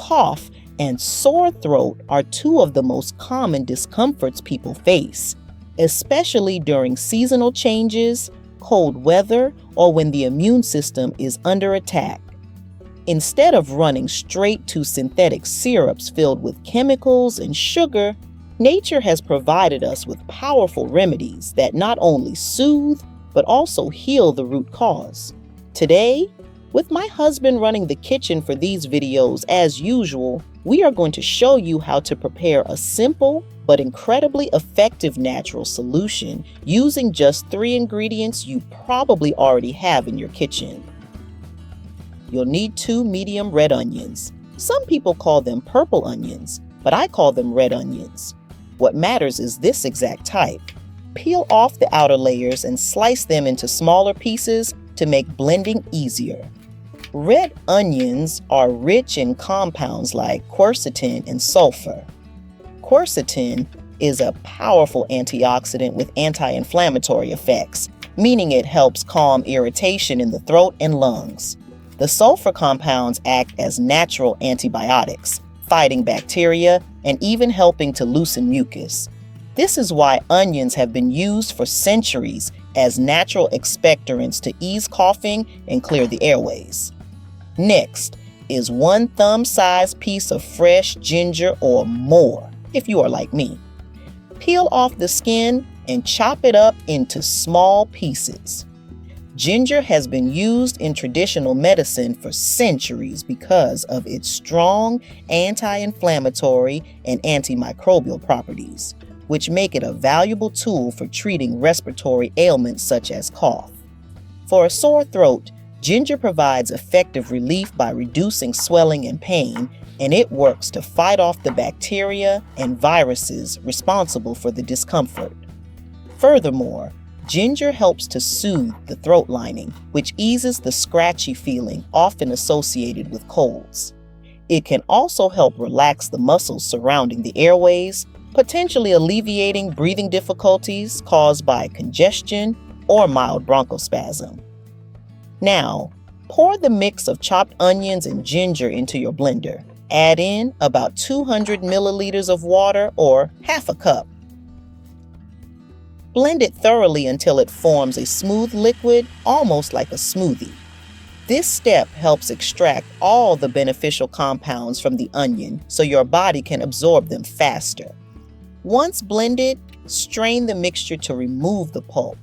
cough and sore throat are two of the most common discomforts people face, especially during seasonal changes, cold weather, or when the immune system is under attack. Instead of running straight to synthetic syrups filled with chemicals and sugar, nature has provided us with powerful remedies that not only soothe, but also heal the root cause. Today, with my husband running the kitchen for these videos as usual, we are going to show you how to prepare a simple but incredibly effective natural solution using just 3 ingredients you probably already have in your kitchen. You'll need 2 medium red onions. Some people call them purple onions, but I call them red onions. What matters is this exact type. Peel off the outer layers and slice them into smaller pieces to make blending easier. Red onions are rich in compounds like quercetin and sulfur. Quercetin is a powerful antioxidant with anti-inflammatory effects, meaning it helps calm irritation in the throat and lungs. The sulfur compounds act as natural antibiotics, fighting bacteria and even helping to loosen mucus. This is why onions have been used for centuries as natural expectorants to ease coughing and clear the airways. Next is 1 thumb-sized piece of fresh ginger or more, if you are like me. Peel off the skin and chop it up into small pieces. Ginger has been used in traditional medicine for centuries because of its strong anti-inflammatory and antimicrobial properties, which make it a valuable tool for treating respiratory ailments such as cough. For a sore throat, ginger provides effective relief by reducing swelling and pain, and it works to fight off the bacteria and viruses responsible for the discomfort. Furthermore, ginger helps to soothe the throat lining, which eases the scratchy feeling often associated with colds. It can also help relax the muscles surrounding the airways, potentially alleviating breathing difficulties caused by congestion or mild bronchospasm. Now, pour the mix of chopped onions and ginger into your blender. Add in about 200 milliliters of water or half a cup. Blend it thoroughly until it forms a smooth liquid, almost like a smoothie. This step helps extract all the beneficial compounds from the onion so your body can absorb them faster. Once blended, strain the mixture to remove the pulp.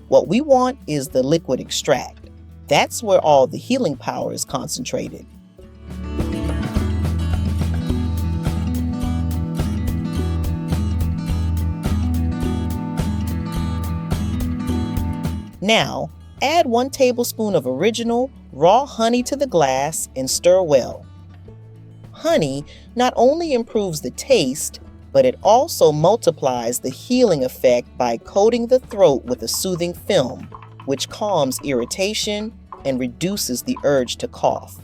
What we want is the liquid extract. That's where all the healing power is concentrated. Now, add 1 tablespoon of original raw honey to the glass and stir well. Honey not only improves the taste, but it also multiplies the healing effect by coating the throat with a soothing film, which calms irritation and reduces the urge to cough.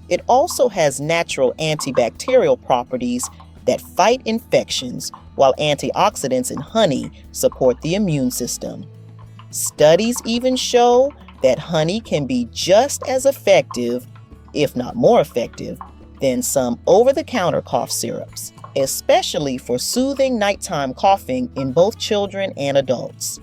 It also has natural antibacterial properties that fight infections, while antioxidants in honey support the immune system. Studies even show that honey can be just as effective, if not more effective, than some over-the-counter cough syrups, especially for soothing nighttime coughing in both children and adults.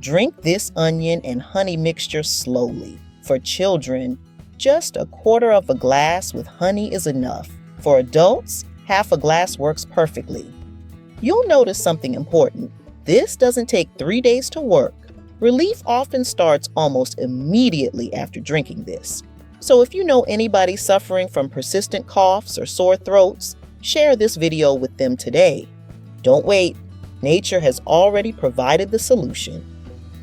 Drink this onion and honey mixture slowly. For children, just 1/4 of a glass with honey is enough. For adults, half a glass works perfectly. You'll notice something important. This doesn't take 3 days to work. Relief often starts almost immediately after drinking this. So if you know anybody suffering from persistent coughs or sore throats, share this video with them today. Don't wait. Nature has already provided the solution.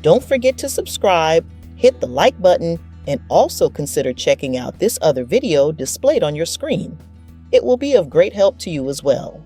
Don't forget to subscribe, hit the like button, and also consider checking out this other video displayed on your screen. It will be of great help to you as well.